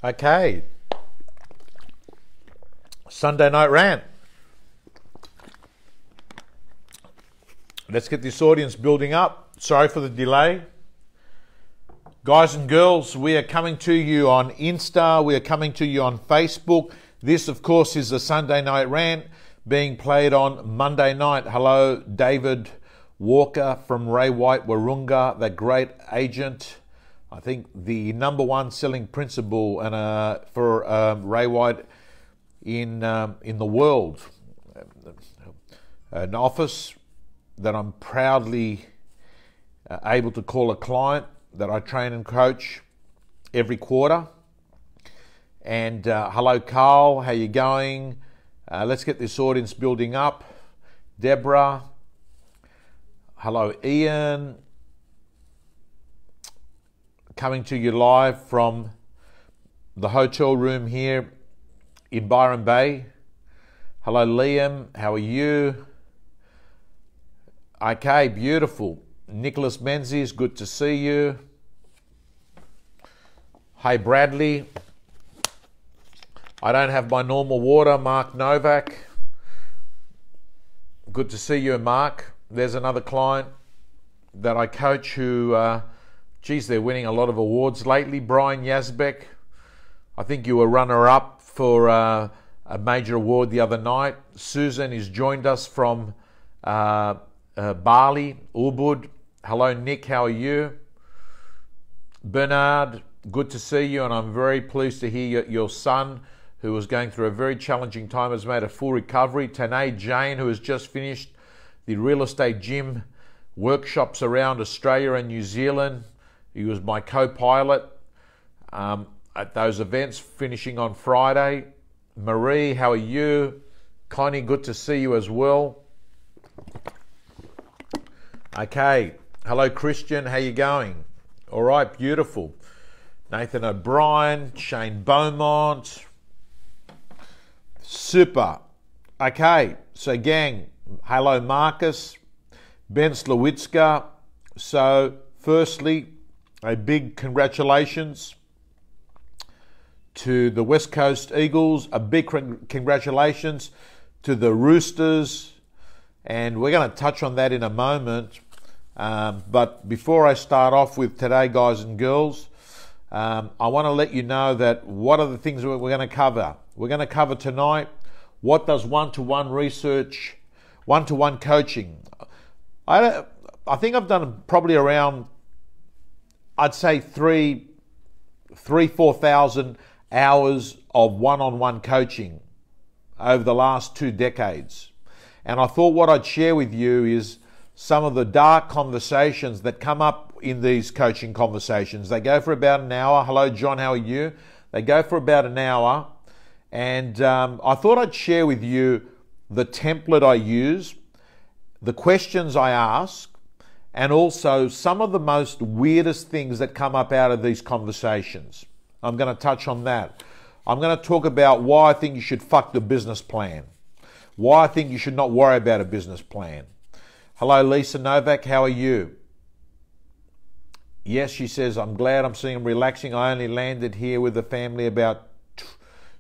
Okay. Sunday night rant. Let's get this audience building up. Sorry for the delay. Guys and girls, we are coming to you on Insta. We are coming to you on Facebook. This, of course, is the Sunday night rant being played on Monday night. Hello, David Walker from Ray White Wahroonga, that great agent. I think the number one selling principal and for Ray White in the world. An office that I'm proudly able to call a client, that I train and coach every quarter. And hello, Carl, how you going? Let's get this audience building up. Deborah, hello, Ian. Coming to you live from the hotel room here in Byron Bay. Hello, Liam, how are you? Okay, beautiful. Nicholas Menzies, good to see you. Hey, Bradley. I don't have my normal water. Mark Novak. Good to see you, Mark. There's another client that I coach who, geez, they're winning a lot of awards lately. Brian Yazbek. I think you were runner-up for a major award the other night. Susan has joined us from Bali, Ubud. Hello, Nick, how are you? Bernard, good to see you, and I'm very pleased to hear your son, who was going through a very challenging time, has made a full recovery. Tanae Jane, who has just finished the real estate gym workshops around Australia and New Zealand. He was my co-pilot at those events, finishing on Friday. Marie, how are you? Connie, good to see you as well. Okay, hello Christian, how you going? All right, beautiful. Nathan O'Brien, Shane Beaumont. Super. Okay, so gang, hello Marcus, Ben Slawitska. So firstly, a big congratulations to the West Coast Eagles, a big congratulations to the Roosters, and we're going to touch on that in a moment. But before I start off with today, guys and girls, I want to let you know that what are the things we're going to cover. We're going to cover tonight, what does one-to-one research, one-to-one coaching. I think I've done probably around, I'd say 4,000 hours of one-on-one coaching over the last 2 decades. And I thought what I'd share with you is some of the dark conversations that come up in these coaching conversations. They go for about an hour. Hello, John, how are you? They go for about an hour. And I thought I'd share with you the template I use, the questions I ask, and also some of the most weirdest things that come up out of these conversations. I'm going to touch on that. I'm going to talk about why I think you should fuck the business plan, why I think you should not worry about a business plan. Hello, Lisa Novak, how are you? Yes, she says, I'm glad I'm seeing him relaxing. I only landed here with the family about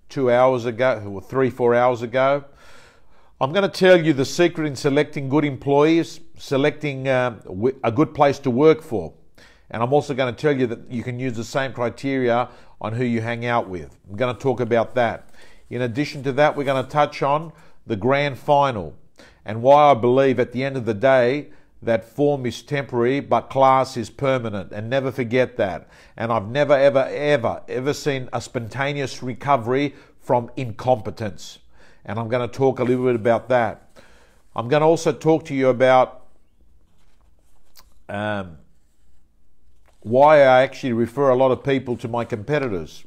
2 hours ago, or 3-4 hours ago. I'm going to tell you the secret in selecting good employees, selecting a good place to work for. And I'm also going to tell you that you can use the same criteria on who you hang out with. I'm going to talk about that. In addition to that, we're going to touch on the grand final and why I believe at the end of the day that form is temporary but class is permanent, and never forget that. And I've never, ever seen a spontaneous recovery from incompetence. And I'm going to talk a little bit about that. I'm going to also talk to you about why I actually refer a lot of people to my competitors,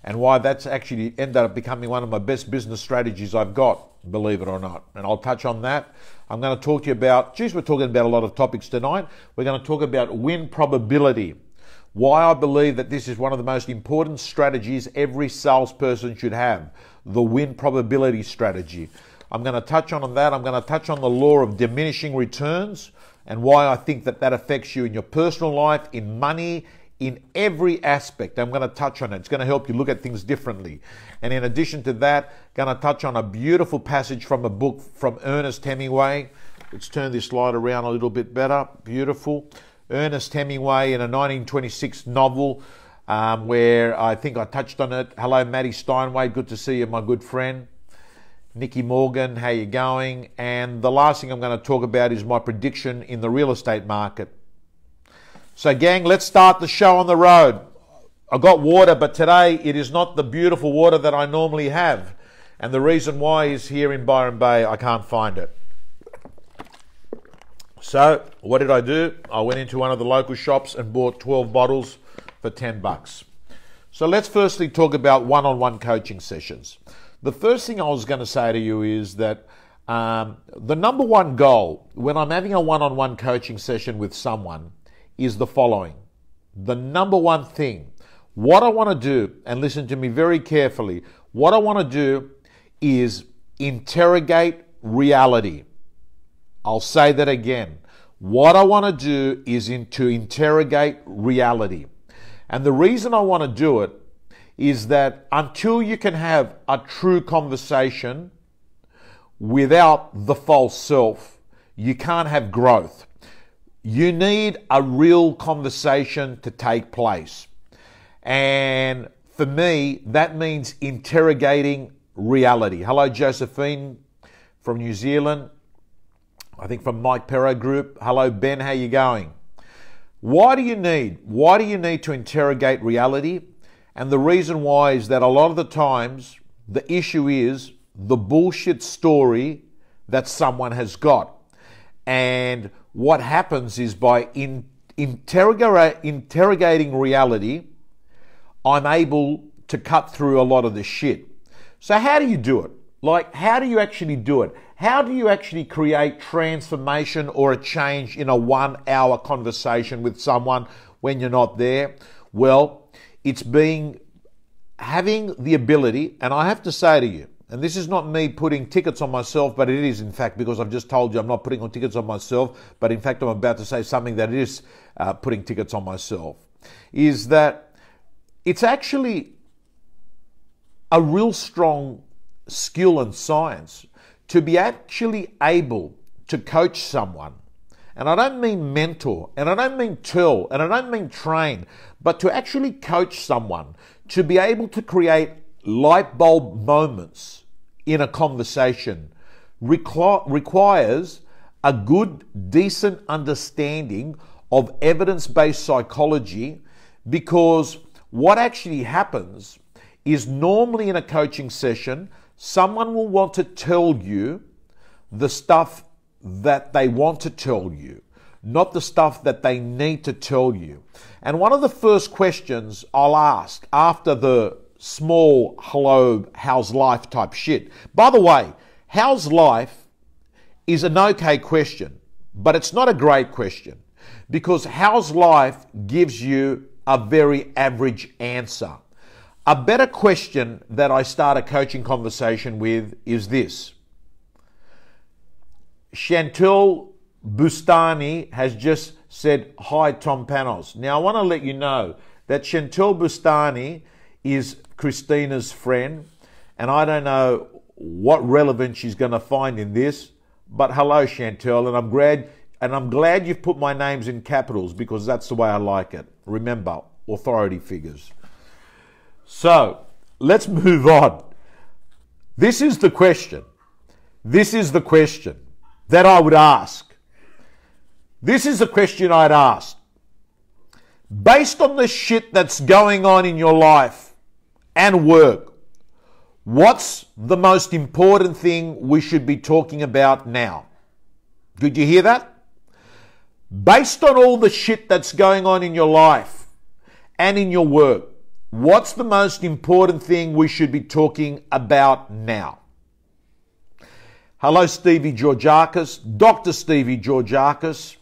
and why that's actually ended up becoming one of my best business strategies I've got, believe it or not. And I'll touch on that. I'm going to talk to you about, geez, we're talking about a lot of topics tonight. We're going to talk about win probability, why I believe that this is one of the most important strategies every salesperson should have, the win probability strategy. I'm going to touch on that. I'm going to touch on the law of diminishing returns and why I think that that affects you in your personal life, in money, in every aspect. I'm going to touch on it. It's going to help you look at things differently. And in addition to that, going to touch on a beautiful passage from a book from Ernest Hemingway. Let's turn this slide around a little bit better. Beautiful. Ernest Hemingway in a 1926 novel where I think I touched on it. Hello, Maddie Steinway. Good to see you, my good friend. Nikki Morgan, how you going? And the last thing I'm going to talk about is my prediction in the real estate market. So gang, let's start the show on the road. I got water, but today it is not the beautiful water that I normally have. And the reason why is here in Byron Bay, I can't find it. So what did I do? I went into one of the local shops and bought 12 bottles for 10 bucks. So let's firstly talk about one-on-one coaching sessions. The first thing I was going to say to you is that the number one goal when I'm having a one-on-one coaching session with someone is the following. The number one thing, what I want to do, and listen to me very carefully, what I want to do is interrogate reality. I'll say that again. What I want to do is to interrogate reality. And the reason I want to do it is that until you can have a true conversation without the false self, you can't have growth. You need a real conversation to take place. And for me, that means interrogating reality. Hello, Josephine from New Zealand. I think from Mike Perro Group. Hello, Ben, how you going? Why do you need to interrogate reality? And the reason why is that a lot of the times the issue is the bullshit story that someone has got. And what happens is by interrogating reality, I'm able to cut through a lot of the shit. So how do you do it? Like, how do you actually do it? How do you actually create transformation or a change in a 1 hour conversation with someone when you're not there? Well, it's having the ability, and I have to say to you, and this is not me putting tickets on myself, but it is in fact, because I've just told you I'm not putting on tickets on myself, but in fact I'm about to say something that is putting tickets on myself, is that it's actually a real strong skill and science to be actually able to coach someone. And I don't mean mentor, and I don't mean tell, and I don't mean train, but to actually coach someone, to be able to create light bulb moments in a conversation requires a good, decent understanding of evidence-based psychology, because what actually happens is normally in a coaching session, someone will want to tell you the stuff that they want to tell you, not the stuff that they need to tell you. And one of the first questions I'll ask after the small hello, how's life type shit. By the way, how's life is an okay question, but it's not a great question, because how's life gives you a very average answer. A better question that I start a coaching conversation with is this. Chantal Bustani has just said, hi, Tom Panos. Now, I want to let you know that Chantal Bustani is Christina's friend, and I don't know what relevance she's going to find in this, but hello, Chantal, and I'm glad you've put my names in capitals, because that's the way I like it. Remember, authority figures. So, let's move on. This is the question. This is the question that I would ask. This is the question I'd ask. Based on the shit that's going on in your life and work, what's the most important thing we should be talking about now? Did you hear that? Based on all the shit that's going on in your life and in your work, what's the most important thing we should be talking about now? Hello, Stevie Georgiakis, Dr. Stevie Georgiakis,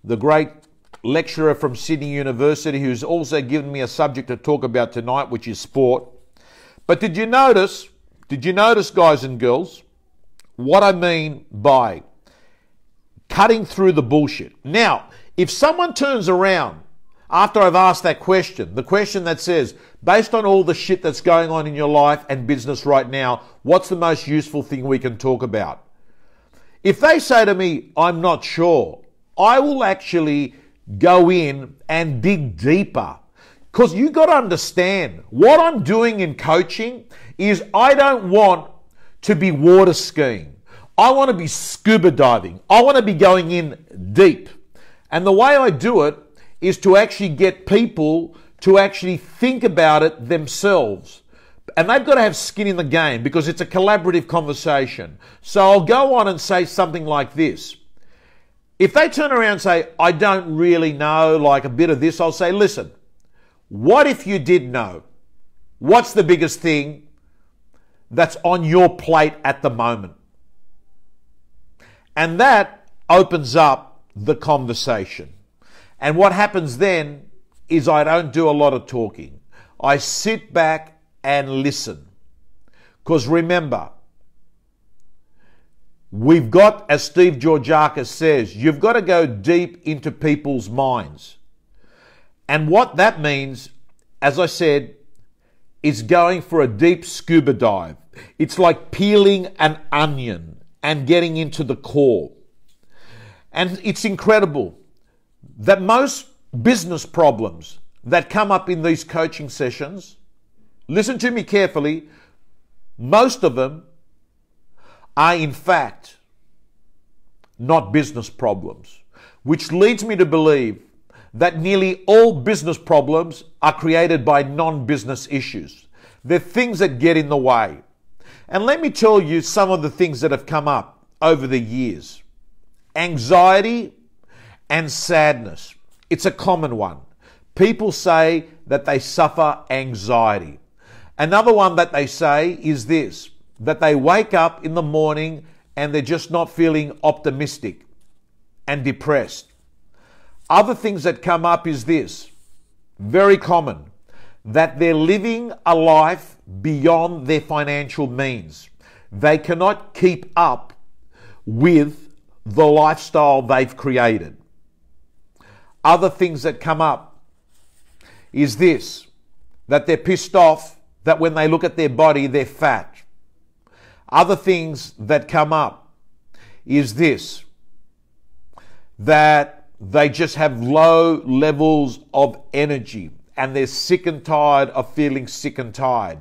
the great lecturer from Sydney University, who's also given me a subject to talk about tonight, which is sport. But did you notice, guys and girls, what I mean by cutting through the bullshit? Now, if someone turns around after I've asked that question, the question that says, based on all the shit that's going on in your life and business right now, what's the most useful thing we can talk about? If they say to me, I'm not sure, I will actually go in and dig deeper. Because you got to understand, what I'm doing in coaching is I don't want to be water skiing. I want to be scuba diving. I want to be going in deep. And the way I do it is to actually get people to actually think about it themselves. And they've got to have skin in the game because it's a collaborative conversation. So I'll go on and say something like this. If they turn around and say, I don't really know, like a bit of this, I'll say, listen, what if you did know? What's the biggest thing that's on your plate at the moment? And that opens up the conversation. And what happens then is I don't do a lot of talking. I sit back and listen. Because remember, we've got, as Steve Georgiakis says, you've got to go deep into people's minds. And what that means, as I said, is going for a deep scuba dive. It's like peeling an onion and getting into the core. And it's incredible that most business problems that come up in these coaching sessions, listen to me carefully, most of them are in fact not business problems, which leads me to believe that nearly all business problems are created by non-business issues. They're things that get in the way. And let me tell you some of the things that have come up over the years. Anxiety and sadness. It's a common one. People say that they suffer anxiety. Another one that they say is this, that they wake up in the morning and they're just not feeling optimistic and depressed. Other things that come up is this, very common, that they're living a life beyond their financial means. They cannot keep up with the lifestyle they've created. Other things that come up is this, that they're pissed off that when they look at their body, they're fat. Other things that come up is this, that they just have low levels of energy and they're sick and tired of feeling sick and tired.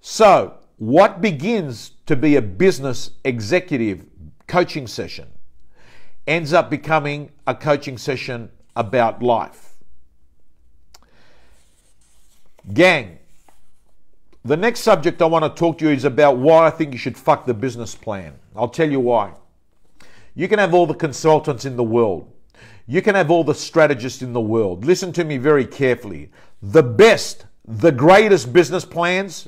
So what begins to be a business executive coaching session ends up becoming a coaching session about life. Gang, the next subject I want to talk to you is about why I think you should fuck the business plan. I'll tell you why. You can have all the consultants in the world. You can have all the strategists in the world. Listen to me very carefully. The best, the greatest business plans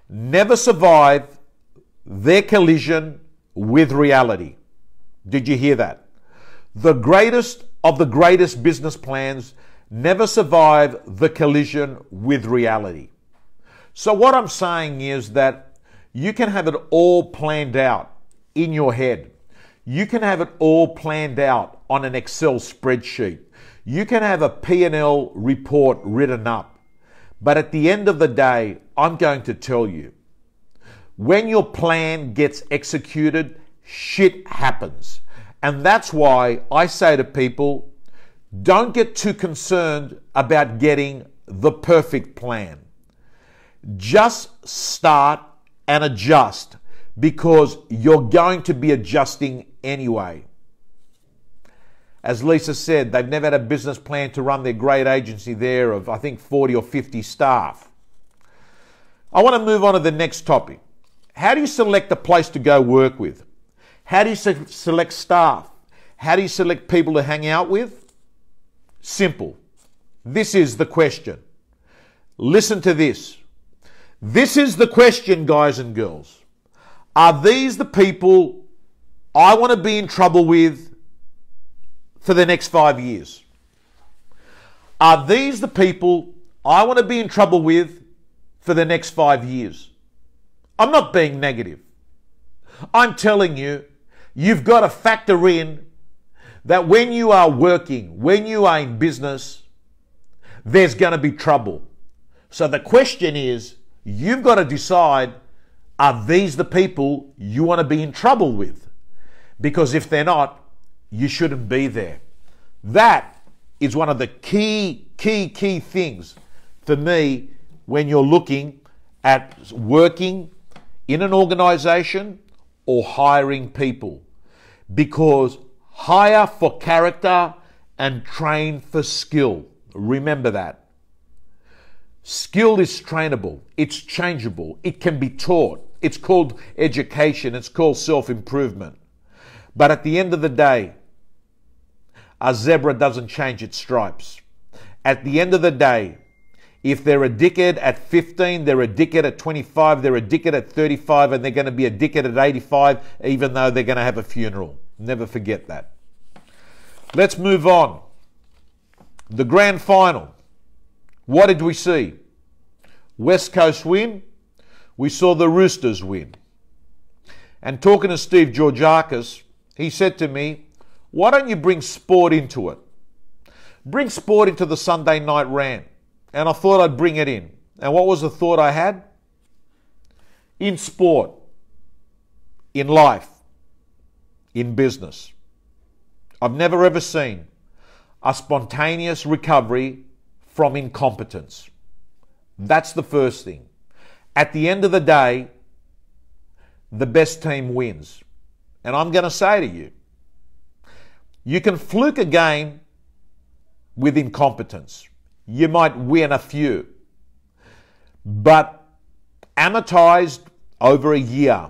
never survive their collision with reality. Did you hear that? The greatest of the greatest business plans never survive the collision with reality. So what I'm saying is that you can have it all planned out in your head. You can have it all planned out on an Excel spreadsheet. You can have a P&L report written up. But at the end of the day, I'm going to tell you, when your plan gets executed, shit happens. And that's why I say to people, don't get too concerned about getting the perfect plan. Just start and adjust because you're going to be adjusting anyway. As Lisa said, they've never had a business plan to run their great agency there of, I think, 40 or 50 staff. I want to move on to the next topic. How do you select a place to go work with? How do you select staff? How do you select people to hang out with? Simple. This is the question. Listen to this. This is the question, guys and girls. Are these the people I want to be in trouble with for the next 5 years? Are these the people I want to be in trouble with for the next 5 years? I'm not being negative. I'm telling you, you've got to factor in that when you are working, when you are in business, there's going to be trouble. So the question is, you've got to decide, are these the people you want to be in trouble with? Because if they're not, you shouldn't be there. That is one of the key things for me when you're looking at working in an organization or hiring people. Because hire for character and train for skill. Remember that. Skill is trainable. It's changeable. It can be taught. It's called education. It's called self-improvement. But at the end of the day, a zebra doesn't change its stripes. At the end of the day, if they're a dickhead at 15, they're a dickhead at 25, they're a dickhead at 35, and they're going to be a dickhead at 85, even though they're going to have a funeral. Never forget that. Let's move on. The grand final. What did we see? West Coast win. We saw the Roosters win. And talking to Steve Georgiakis, he said to me, why don't you bring sport into it? Bring sport into the Sunday night rant. And I thought I'd bring it in. And what was the thought I had? In sport, in life, in business, I've never ever seen a spontaneous recovery from incompetence. That's the first thing. At the end of the day, the best team wins. And I'm going to say to you, you can fluke a game with incompetence. You might win a few. But amortized over a year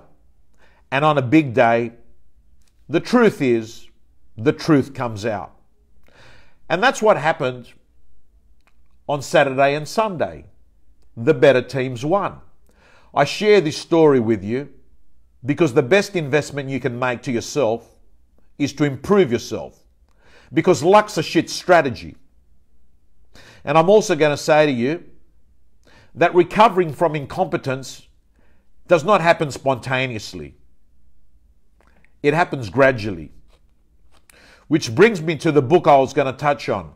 and on a big day, the truth is, the truth comes out. And that's what happened on Saturday and Sunday. The better teams won. I share this story with you because the best investment you can make to yourself is to improve yourself. Because luck's a shit strategy. And I'm also going to say to you that recovering from incompetence does not happen spontaneously. It happens gradually. Which brings me to the book I was going to touch on.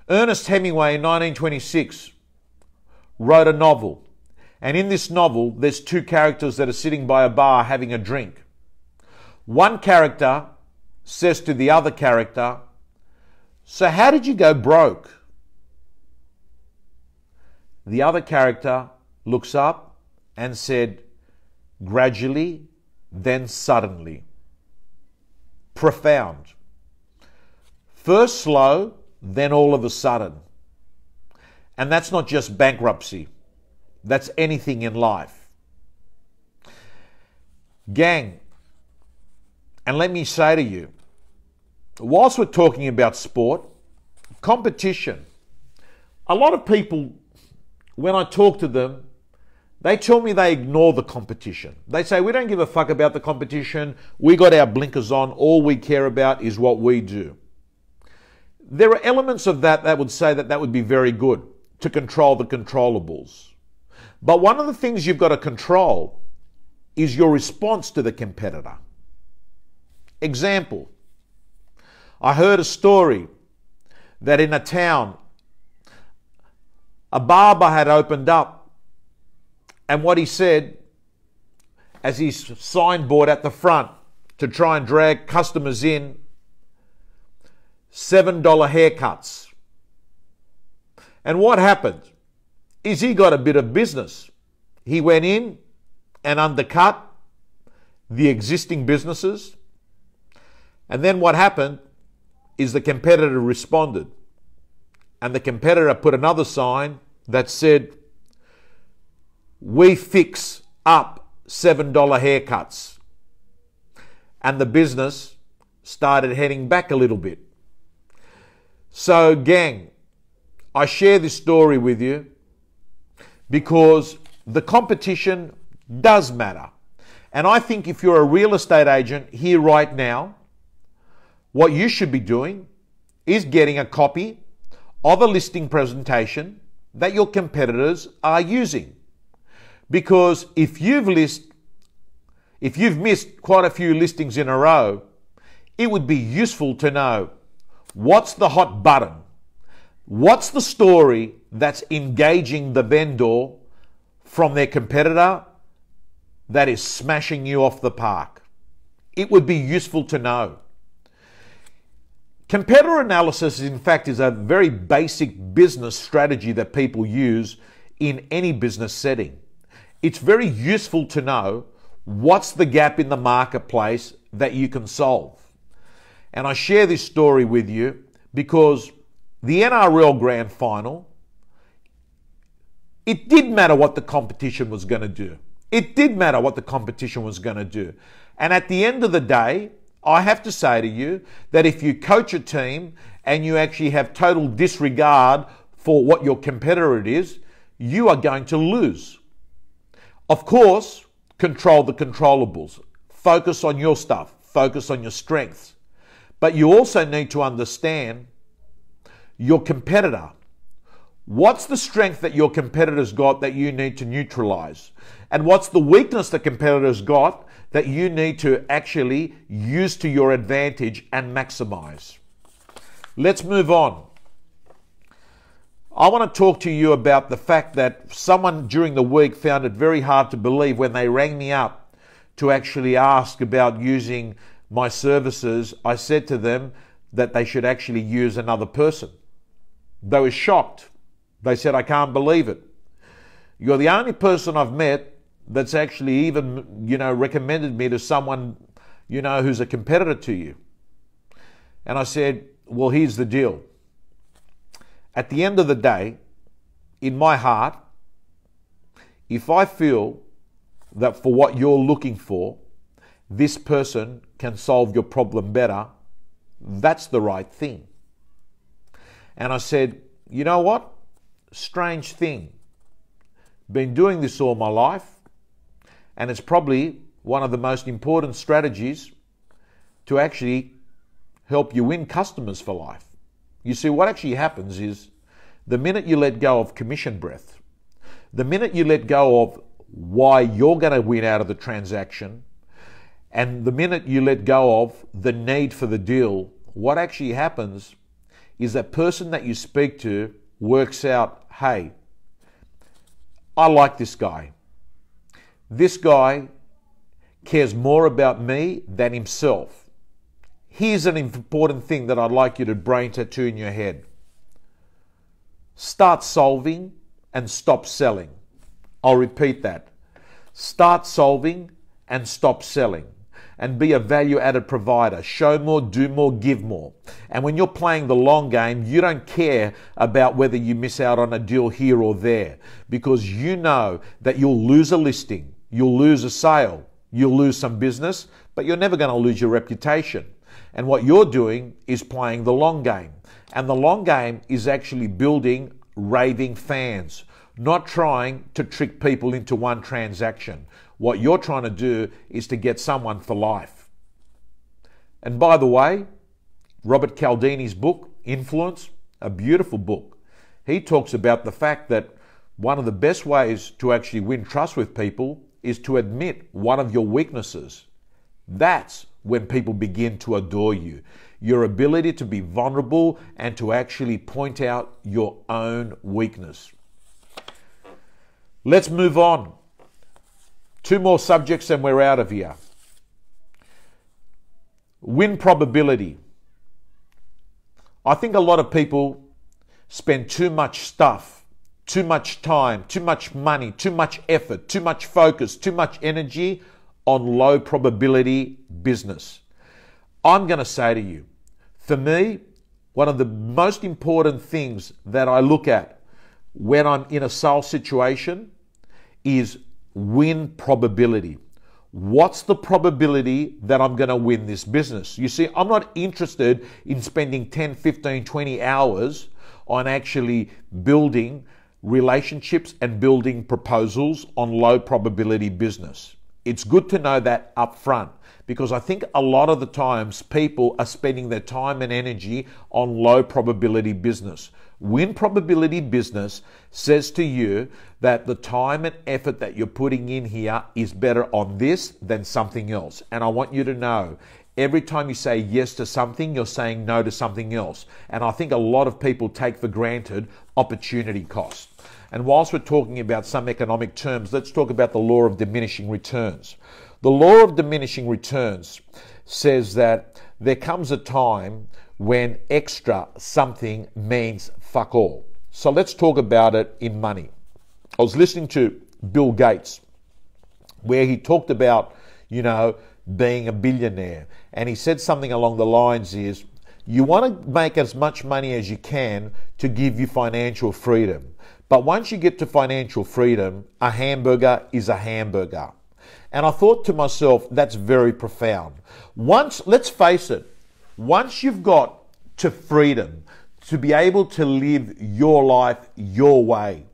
Ernest Hemingway in 1926 wrote a novel. And in this novel, there's two characters that are sitting by a bar having a drink. One character says to the other character, "So how did you go broke?" The other character looks up and said, "Gradually, then suddenly." Profound. First slow, then all of a sudden. And that's not just bankruptcy. That's anything in life. Gang, and let me say to you, whilst we're talking about sport, competition, a lot of people, when I talk to them, they tell me they ignore the competition. They say, we don't give a fuck about the competition. We got our blinkers on. All we care about is what we do. There are elements of that that would say that would be very good to control the controllables. But one of the things you've got to control is your response to the competitor. Example, I heard a story that in a town, a barber had opened up, and what he said, as his signboard at the front to try and drag customers in, $7 haircuts. And what happened is he got a bit of business. He went in and undercut the existing businesses. And then what happened is the competitor responded. And the competitor put another sign that said, "We fix up $7 haircuts." And the business started heading back a little bit. So, gang, I share this story with you because the competition does matter. And I think if you're a real estate agent here right now, what you should be doing is getting a copy of a listing presentation that your competitors are using. Because if you've missed quite a few listings in a row, it would be useful to know what's the hot button What's the story that's engaging the vendor from their competitor that is smashing you off the park? It would be useful to know. Competitor analysis, in fact, is a very basic business strategy that people use in any business setting. It's very useful to know what's the gap in the marketplace that you can solve. And I share this story with you because the NRL Grand Final, it did matter what the competition was going to do. It did matter what the competition was going to do. And at the end of the day, I have to say to you that if you coach a team and you actually have total disregard for what your competitor is, you are going to lose. Of course, control the controllables. Focus on your stuff. Focus on your strengths. But you also need to understand your competitor. What's the strength that your competitor's got that you need to neutralize? And what's the weakness the competitor's got that you need to actually use to your advantage and maximize? Let's move on. I want to talk to you about the fact that someone during the week found it very hard to believe when they rang me up to actually ask about using my services. I said to them that they should actually use another person. They were shocked. They said, I can't believe it. You're the only person I've met that's actually even, recommended me to someone, who's a competitor to you. And I said, well, here's the deal. At the end of the day, in my heart, if I feel that for what you're looking for, this person can solve your problem better, that's the right thing. And I said, you know what? Strange thing. Been doing this all my life, and it's probably one of the most important strategies to actually help you win customers for life. You see, what actually happens is the minute you let go of commission breath, the minute you let go of why you're going to win out of the transaction, and the minute you let go of the need for the deal, what actually happens is that person that you speak to works out, hey, I like this guy. This guy cares more about me than himself. Here's an important thing that I'd like you to brain tattoo in your head. Start solving and stop selling. I'll repeat that. Start solving and stop selling. And be a value-added provider. Show more, do more, give more. And when you're playing the long game, you don't care about whether you miss out on a deal here or there, because you know that you'll lose a listing, you'll lose a sale, you'll lose some business, but you're never going to lose your reputation. And what you're doing is playing the long game. And the long game is actually building raving fans, not trying to trick people into one transaction. What you're trying to do is to get someone for life. And by the way, Robert Cialdini's book, Influence, a beautiful book. He talks about the fact that one of the best ways to actually win trust with people is to admit one of your weaknesses. That's when people begin to adore you. Your ability to be vulnerable and to actually point out your own weakness. Let's move on. 2 more subjects and we're out of here. Win probability. I think a lot of people spend too much stuff, too much time, too much money, too much effort, too much focus, too much energy on low probability business. I'm going to say to you, for me, one of the most important things that I look at when I'm in a sales situation is win probability. What's the probability that I'm going to win this business? You see, I'm not interested in spending 10, 15, 20 hours on actually building relationships and building proposals on low probability business. It's good to know that up front, because I think a lot of the times people are spending their time and energy on low probability business. Win probability business says to you that the time and effort that you're putting in here is better on this than something else. And I want you to know, every time you say yes to something, you're saying no to something else. And I think a lot of people take for granted opportunity cost. And whilst we're talking about some economic terms, let's talk about the law of diminishing returns. The law of diminishing returns says that there comes a time when extra something means fuck all. So let's talk about it in money. I was listening to Bill Gates, where he talked about, being a billionaire. And he said something along the lines is, you want to make as much money as you can to give you financial freedom. But once you get to financial freedom, a hamburger is a hamburger. And I thought to myself, that's very profound. Let's face it, once you've got to freedom, to be able to live your life your way,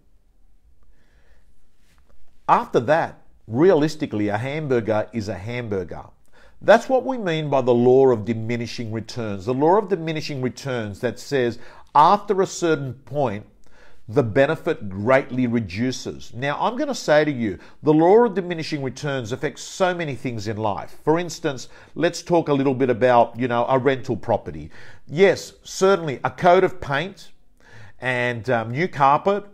after that, realistically, a hamburger is a hamburger. That's what we mean by the law of diminishing returns. The law of diminishing returns that says after a certain point, the benefit greatly reduces. Now, I'm going to say to you, the law of diminishing returns affects so many things in life. For instance, let's talk a little bit about, a rental property. Yes, certainly a coat of paint and new carpet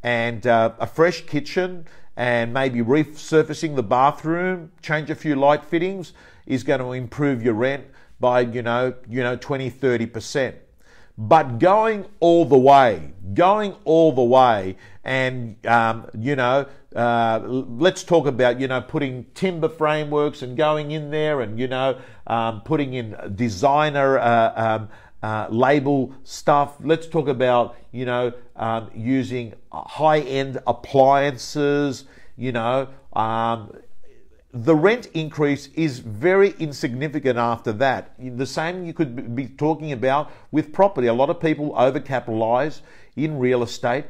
and a fresh kitchen and maybe resurfacing the bathroom, change a few light fittings is going to improve your rent by, 20-30%. But going all the way and, let's talk about, putting timber frameworks and going in there and, putting in designer label stuff. Let's talk about, using high-end appliances, the rent increase is very insignificant after that. The same you could be talking about with property. A lot of people overcapitalize in real estate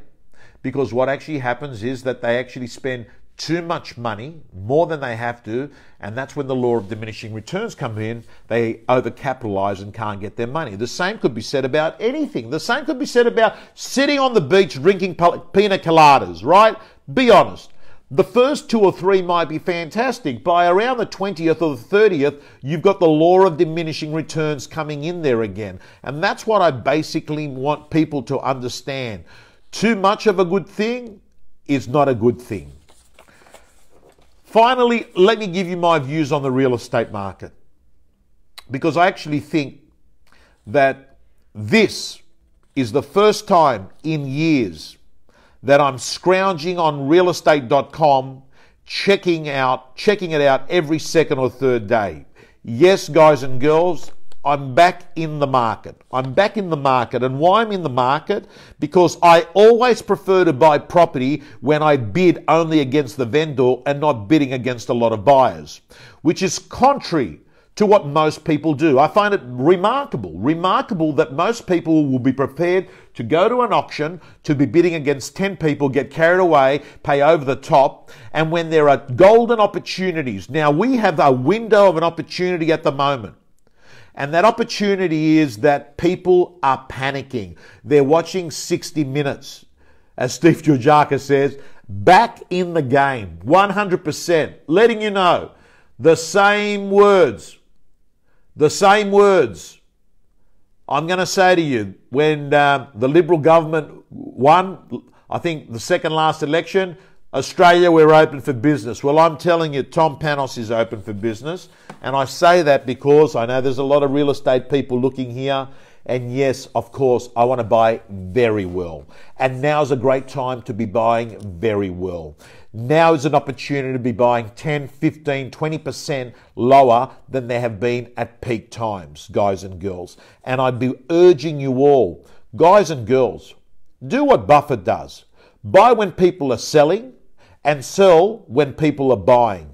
because what actually happens is that they actually spend too much money, more than they have to, and that's when the law of diminishing returns come in. They overcapitalize and can't get their money. The same could be said about anything. The same could be said about sitting on the beach drinking pina coladas, right? Be honest. The first 2 or 3 might be fantastic. By around the 20th or the 30th, you've got the law of diminishing returns coming in there again. And that's what I basically want people to understand. Too much of a good thing is not a good thing. Finally, let me give you my views on the real estate market, because I actually think that this is the first time in years that I'm scrounging on realestate.com, checking it out every second or third day. Yes, guys and girls, I'm back in the market. I'm back in the market. And why I'm in the market? Because I always prefer to buy property when I bid only against the vendor and not bidding against a lot of buyers, which is contrary to what most people do. I find it remarkable that most people will be prepared to go to an auction, to be bidding against 10 people, get carried away, pay over the top, and when there are golden opportunities. Now, we have a window of an opportunity at the moment. And that opportunity is that people are panicking. They're watching 60 Minutes. As Steve Georgiaka says, back in the game, 100%, letting you know the same words. I'm going to say to you, when the Liberal government won, I think the second last election, Australia, we're open for business. Well, I'm telling you, Tom Panos is open for business. And I say that because I know there's a lot of real estate people looking here. And yes, of course, I want to buy very well. And now's a great time to be buying very well. Now is an opportunity to be buying 10, 15, 20% lower than there have been at peak times, guys and girls. And I'd be urging you all, guys and girls, do what Buffett does. Buy when people are selling and sell when people are buying.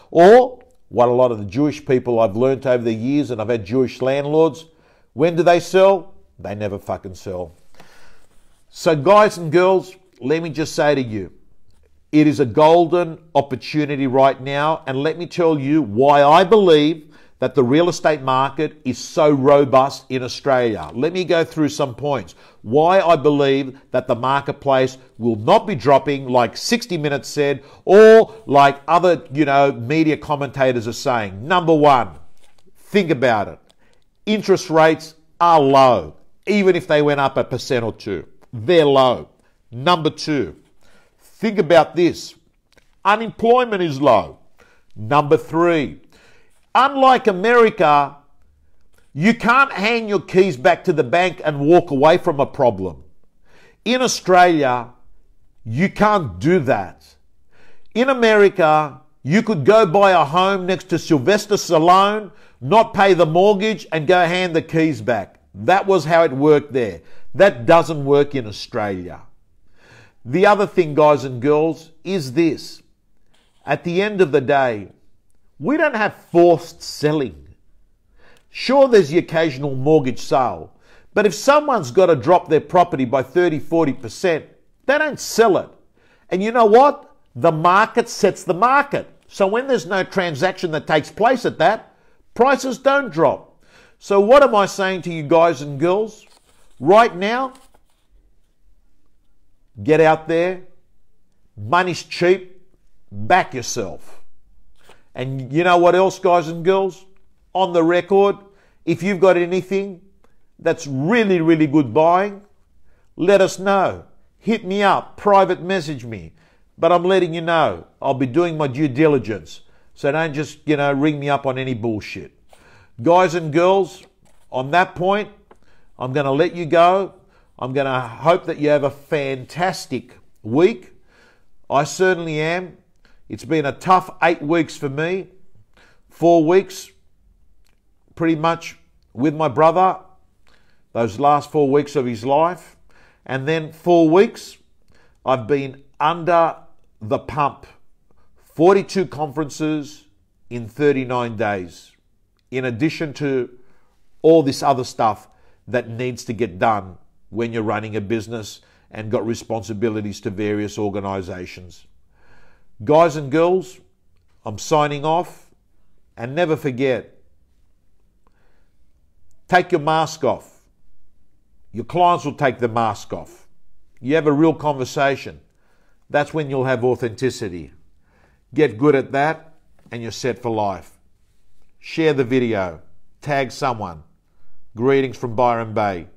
Or what a lot of the Jewish people I've learnt over the years, and I've had Jewish landlords, when do they sell? They never fucking sell. So guys and girls, let me just say to you, it is a golden opportunity right now. And let me tell you why I believe that the real estate market is so robust in Australia. Let me go through some points. Why I believe that the marketplace will not be dropping like 60 Minutes said, or like other, media commentators are saying. Number one, Think about it. Interest rates are low, even if they went up 1% or 2%. They're low. Number 2, think about this. Unemployment is low. Number 3, unlike America, you can't hand your keys back to the bank and walk away from a problem. In Australia, you can't do that. In America, you could go buy a home next to Sylvester Stallone, not pay the mortgage, and go hand the keys back. That was how it worked there. That doesn't work in Australia. The other thing, guys and girls, is this. At the end of the day, we don't have forced selling. Sure, there's the occasional mortgage sale, but if someone's got to drop their property by 30-40%, they don't sell it. And you know what? The market sets the market. So when there's no transaction that takes place at that, prices don't drop. So what am I saying to you guys and girls? Right now, get out there. Money's cheap. Back yourself. And you know what else, guys and girls? On the record, if you've got anything that's really, really good buying, let us know. Hit me up, private message me. But I'm letting you know, I'll be doing my due diligence. So don't just, ring me up on any bullshit. Guys and girls, on that point, I'm going to let you go. I'm going to hope that you have a fantastic week. I certainly am. It's been a tough 8 weeks for me. 4 weeks, pretty much with my brother, those last 4 weeks of his life. And then 4 weeks, I've been under the pump. 42 conferences in 39 days. In addition to all this other stuff that needs to get done when you're running a business and got responsibilities to various organizations. Guys and girls, I'm signing off, and never forget, take your mask off. Your clients will take the mask off. You have a real conversation. That's when you'll have authenticity. Get good at that and you're set for life. Share the video. Tag someone. Greetings from Byron Bay.